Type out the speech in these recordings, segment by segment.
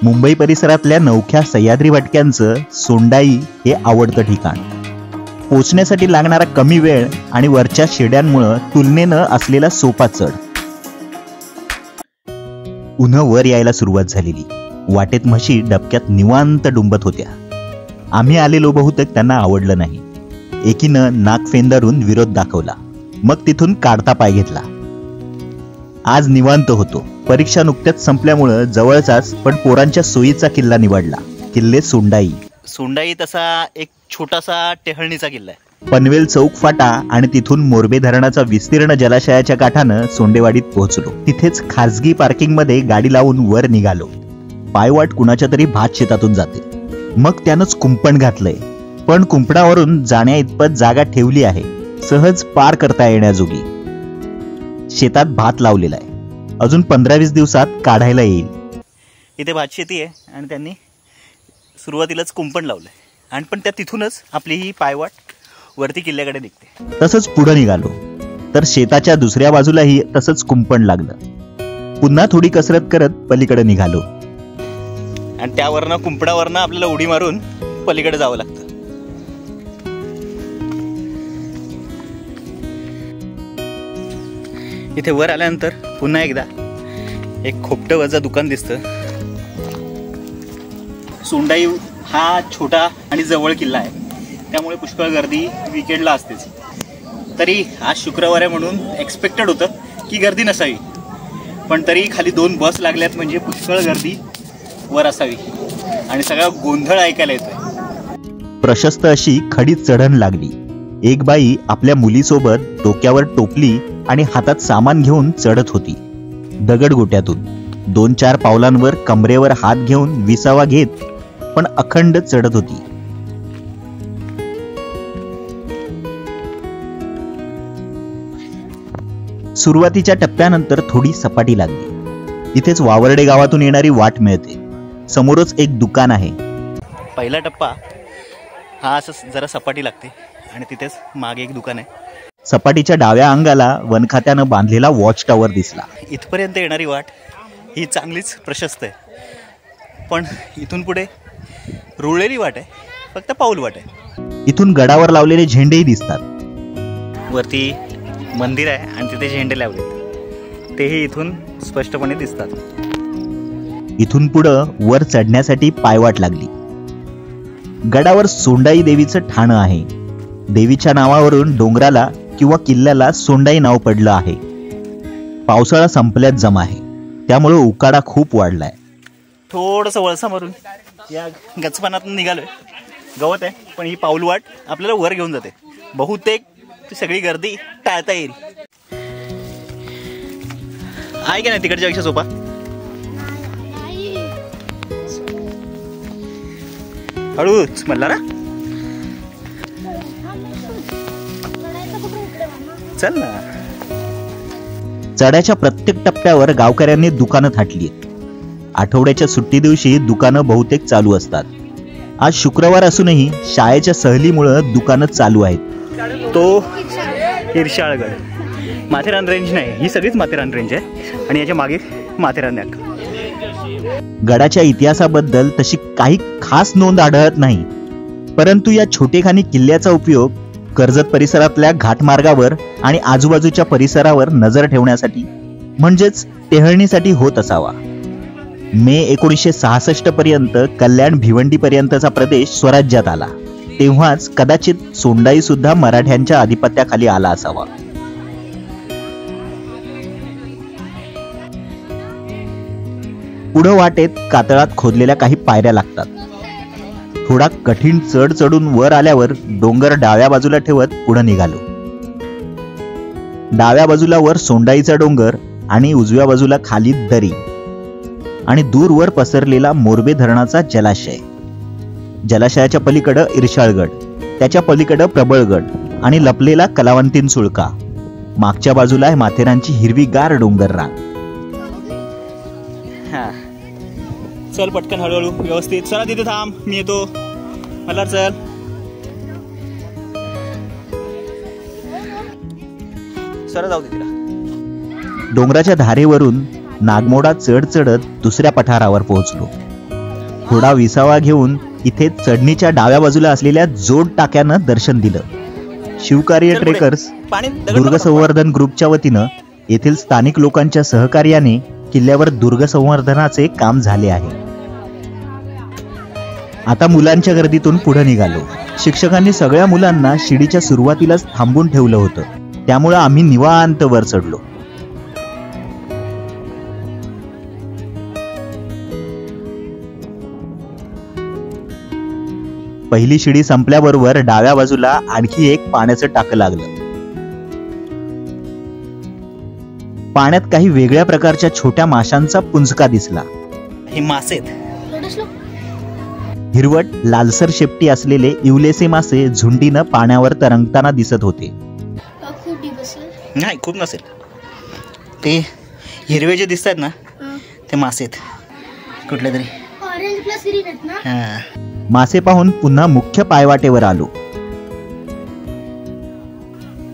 मुंबई परिसरातल्या नवख्या सह्याद्री भटक्यांचं सोंडाई हे आवडतं ठिकाण. पोचण्यासाठी लागणारा कमी वेळ आणि वरच्या शेड्यांमुळे तुलनेनं असलेला सोपा चढ. उन्ह वर यायला सुरुवात झालेली. वाटेत म्हशी डबक्यात निवांत डुंबत होत्या. आम्ही आलेलो बहुतेक त्यांना आवडलं नाही. एकीनं नाक फेंदारून विरोध दाखवला. मग तिथून काढता पाय घेतला. आज निवांत होतो. परीक्षा नुकत्याच संपल्यामुळं जवळचाच पण पोरांच्या सोयीचा किल्ला निवडला. किल्ले सोंडाई. सोंडाई तसा एक छोटासा टेहळणीचा किल्ला आहे. पनवेल चौक फाटा आणि तिथून मोरबे धरणाचा विस्तीर्ण जलाशयाच्या काठानं सोंडेवाडीत पोहोचलो. तिथेच खासगी पार्किंग मध्ये गाडी लावून वर निघालो. पायवाट कुणाच्या तरी भात शेतातून जाते. मग त्यानंच कुंपण घातलंय, पण कुंपणावरून जाण्या इतपत जागा ठेवली आहे, सहज पार करता येण्याजोगी. शेतात भात लावलेला आहे. अजून 15-20 दिवसात काढायला येईल. इथे भात शेती आहे आणि त्यांनी सुरुवातीलाच कुंपण लावलंय आणि पण त्या तिथूनच आपली ही पायवाट वरती किल्ल्याकडे निघते. तसंच पुढे निघालो तर शेताच्या दुसऱ्या बाजूलाही तसंच कुंपण लागलं. पुन्हा थोडी कसरत करत पलीकडे निघालो आणि त्यावरनं कुंपणावरनं आपल्याला उडी मारून पलीकडे जावं लागतं. इथे वर आल्यानंतर पुन्हा एकदा एक खोपटं वजा दुकान दिसतं. सोंडाई हा छोटा आणि जवळ किल्ला आहे, त्यामुळे पुष्कळ गर्दी विकेंडला असतेच. तरी आज शुक्रवार आहे म्हणून एक्सपेक्टेड होतं की गर्दी नसावी, पण तरी खाली 2 बस लागल्यात म्हणजे पुष्कळ गर्दी वर असावी आणि सगळा गोंधळ ऐकायला येतोय. प्रशस्त अशी खडी चढण लागली. एक बाई आपल्या मुलीसोबत डोक्यावर टोपली आणि हातात सामान घेऊन चढत होती. दगडगोट्यातून 2-4 पावलांवर कमरेवर हात घेऊन विसावा घेत पण अखंड चढत होती. सुरुवातीच्या टप्प्यानंतर थोडी सपाटी लागली. इथेच वावर्डे गावातून येणारी वाट मिळते. समोरच एक दुकान आहे. पहिला टप्पा हा असं जरा सपाटी लागते आणि तिथेच मागे एक दुकान आहे. सपाटीच्या डाव्या अंगाला वनखात्यानं बांधलेला वॉच टॉवर दिसला. इथपर्यंत येणारी वाट ही चांगलीच प्रशस्त आहे, पण इथून पुढे रुळलेली वाट आहे, फक्त पाऊल वाट आहे. इथून गडावर लावलेले झेंडेही दिसतात. वरती मंदिर आहे आणि तिथे झेंडे लावलेत, तेही इथून स्पष्टपणे दिसतात. इथून पुढं वर चढण्यासाठी पायवाट लागली. गडावर सोंडाई देवीचं ठाणं आहे. देवीच्या नावावरून डोंगराला किंवा किल्ल्याला सोंडाई नाव पडलं आहे. पावसाळा संपल्यात जमा आहे, त्यामुळे उकाडा खूप वाढलाय. थोडंसं वळसा मारून या गचपानातून निघालोय. गवत आहे पण ही पाऊलवाट आपल्याला वर घेऊन जाते. बहुतेक सगळी गर्दी टाळता येईल. आहे का नाही तिकडच्या पेक्षा सोपा? हळूच म्हणला ना. चल ना. चढ्याच्या प्रत्येक टप्प्यावर गावकऱ्यांनी दुकानं थाटली. आठवड्याच्या सुट्टी दिवशी दुकानं बहुतेक चालू असतात. आज शुक्रवार असूनही शाळेच्या सहलीमुळे दुकानं चालू आहेत. तो इर्शाळगड माथेरान रेंज नाही, ही सगळीच माथेरान रेंज आहे आणि याच्या मागे माथेरान नॅक. गडाच्या इतिहासाबद्दल तशी काही खास नोंद आढळत नाही, परंतु या छोटेखानी किल्ल्याचा उपयोग कर्जत परिसरातल्या घाटमार्गावर आणि आजूबाजूच्या परिसरावर नजर ठेवण्यासाठी म्हणजेच टेहळणीसाठी होत असावा. मे 1966 पर्यंत कल्याण भिवंडी पर्यंतचा प्रदेश स्वराज्यात आला. तेव्हाच कदाचित सोंडाई सुद्धा मराठ्यांच्या आधिपत्याखाली आला असावा. पुढं वाटेत कातळात खोदलेल्या काही पायऱ्या लागतात. थोडा कठीण चढ चढून वर आल्यावर डोंगर डाव्या बाजूला ठेवत पुढे निघालो. डाव्या बाजूला वर सोंडाईचा डोंगर आणि उजव्या बाजूला खाली दरी आणि दूरवर पसरलेला मोरबे धरणाचा जलाशय. जलाशयाच्या पलीकडं इर्शाळगड, त्याच्या पलीकडं प्रबळगड आणि लपलेला कलावंतीन सुळका. मागच्या बाजूला आहे माथेरानची हिरवीगार डोंगर रांग. चल पटकन हळूहळू व्यवस्थित. चला तिथे थांब, मी येतो. मला चल. सर जाऊ दे तिला. डोंगराच्या धारेवरून नागमोडा चढ चढत दुसऱ्या पठारावर पोहोचलो. थोडा विसावा घेऊन इथे चढणीच्या डाव्या बाजूला असलेल्या जोड टाक्यानं दर्शन दिलं. शिवकार्य ट्रेकर्स दुर्ग संवर्धन ग्रुपच्या वतीनं येथील स्थानिक लोकांच्या सहकार्याने किल्ल्यावर दुर्ग संवर्धनाचे काम झाले आहे. आता मुलांच्या गर्दीतून पुढे निघालो. शिक्षकांनी सगळ्या मुलांना शिडीच्या सुरुवातीलाच थांबून ठेवलं होतं, त्यामुळे आम्ही निवांत वर चढलो. पहिली शिडी संपल्याबरोबर डाव्या बाजूला आणखी एक पाण्याचं टाकं लागलं. पाण्यात काही वेगळ्या प्रकारच्या छोट्या माशांचा पुंजका दिसला. हे मासे हिरवट लालसर शेपटी असलेले इवलेसे मासे झुंडीनं पाण्यावर तरंगताना दिसत होते. नाही, खूप नसेल. ते हिरवे जे दिसतात ना ते मासे आहेत कुठले तरी. मासे पाहून पुन्हा मुख्य पायवाटेवर आलो.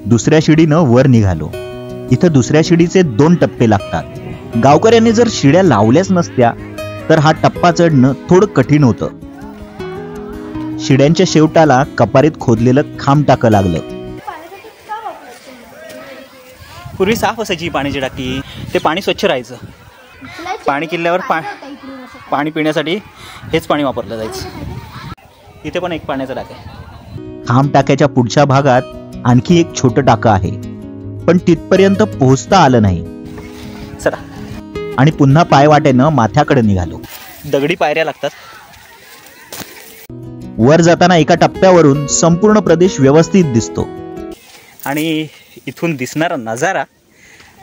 दुसऱ्या शिडीनं वर निघालो. इथं दुसऱ्या शिडीचे 2 टप्पे लागतात. गावकऱ्यांनी जर शिड्या लावल्याच नसत्या तर हा टप्पा चढणं थोडं कठीण होतं. शिड्यांच्या शेवटाला कपारीत खोदलेलं खांब टाकं लागलं. पूर्वी साफ असायची पाण्याची टाकी, ते पाणी स्वच्छ राहायचं. पाणी किल्ल्यावर पाणी पिण्यासाठी हेच पाणी वापरलं जायचं. इथे पण एक पाण्याचा टाका आहे. खांब टाक्याच्या पुढच्या भागात आणखी एक छोटं टाकं आहे, पण तिथपर्यंत पोहोचता आलं नाही. चला, आणि पुन्हा पायवाटेनं माथ्याकडे निघालो. दगडी पायऱ्या लागतात. वर जाताना एका टप्प्यावरून संपूर्ण प्रदेश व्यवस्थित दिसतो आणि इथून दिसणारा नजारा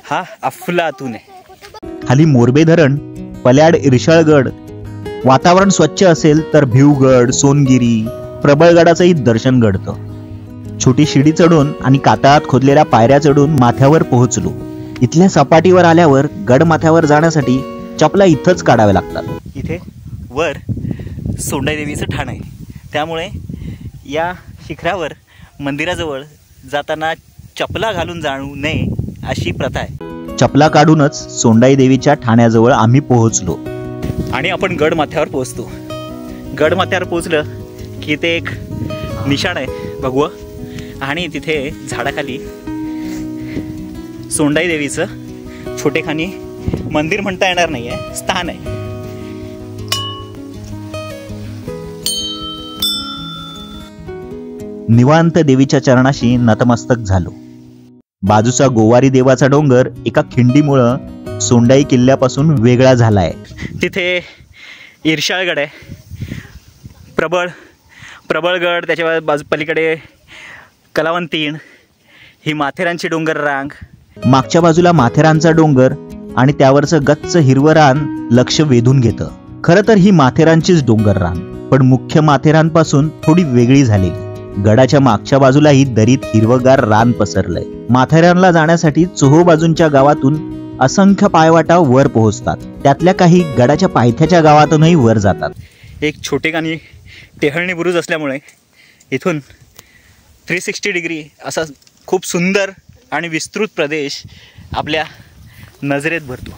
हा अफलातून आहे. खाली मोरबे धरण, पल्याड इरशाळगड. वातावरण स्वच्छ असेल तर भिवगड, सोनगिरी, प्रबळगडाचंही दर्शन घडतं. छोटी शिडी चढून आणि कातळात खोदलेल्या पायऱ्या चढून माथ्यावर पोहोचलो. इथल्या सपाटीवर आल्यावर गड माथ्यावर जाण्यासाठी चपला इथंच काढाव्या लागतात. इथे वर सोंडाई देवीचं ठाण आहे, त्यामुळे या शिखरावर मंदिराजवळ जाताना चपला घालून जाऊ नये अशी प्रथा आहे. चपला काढूनच सोंडाई देवीच्या ठाण्याजवळ आम्ही पोहोचलो आणि आपण गड माथ्यावर पोहोचतो. गड माथ्यावर पोहोचलं की ते एक निशाण आहे भगवं, आणि तिथे झाडाखाली सोंडाई देवीचं छोटेखानी मंदिर म्हणता येणार नाही आहे, स्थान आहे. निवांत देवीच्या चरणाशी नतमस्तक झालो. बाजूचा गोवारी देवाचा डोंगर एका खिंडीमुळं सोंडाई किल्ल्यापासून वेगळा झालाय. तिथे इरशाळगड आहे, प्रबळगड, त्याच्या बाजू पलीकडे कलावंतीण, ही माथेरानची डोंगर रांग. मागच्या बाजूला माथेरानचा डोंगर आणि त्यावरचं गच्च हिरवं रान लक्ष वेधून घेतं. खरं तर ही माथेरानचीच डोंगर रांग, पण मुख्य माथेरानपासून थोडी वेगळी झालेली. गडाच्या मागच्या बाजूलाही दरीत हिरवगार रान पसरलंय. माथेरानला जाण्यासाठी चोहो बाजूंच्या गावातून असंख्य पायवाटा वर पोहोचतात. त्यातल्या काही गडाच्या पायथ्याच्या गावातूनही वर जातात. एक छोटेखानी टेहळणी बुरुज असल्यामुळे इथून 360 डिग्री असा खूप सुंदर आणि विस्तृत प्रदेश आपल्या नजरेत भरतो.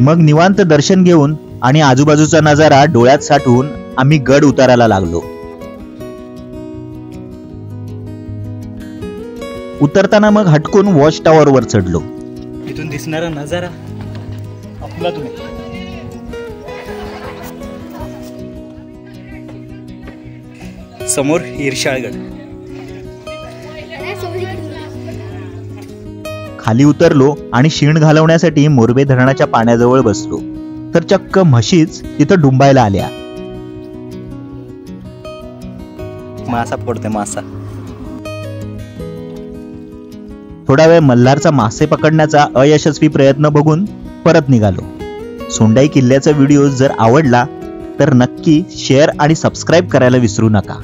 मग निवांत दर्शन घेऊन आणि आजूबाजूचा नजारा डोळ्यात साठवून आम्ही गड उतारायला लागलो. उतरताना मग हटकून वॉच टॉवर वर चढलो. इथून दिसणारा नजारा अफलातून आहे. समोर इरशाळगड. खाली उतरलो आणि शीण घालवण्यासाठी मोरबे धरणाच्या पाण्याजवळ बसलो तर चक्क म्हशीच तिथं डुंबायला आल्या. मासा पडते मासा. थोडा वेळ मल्हारचा मासे पकडण्याचा अयशस्वी प्रयत्न बघून परत निघालो. सोंडाई किल्ल्याचा व्हिडिओ जर आवडला तर नक्की शेअर आणि सबस्क्राईब करायला विसरू नका.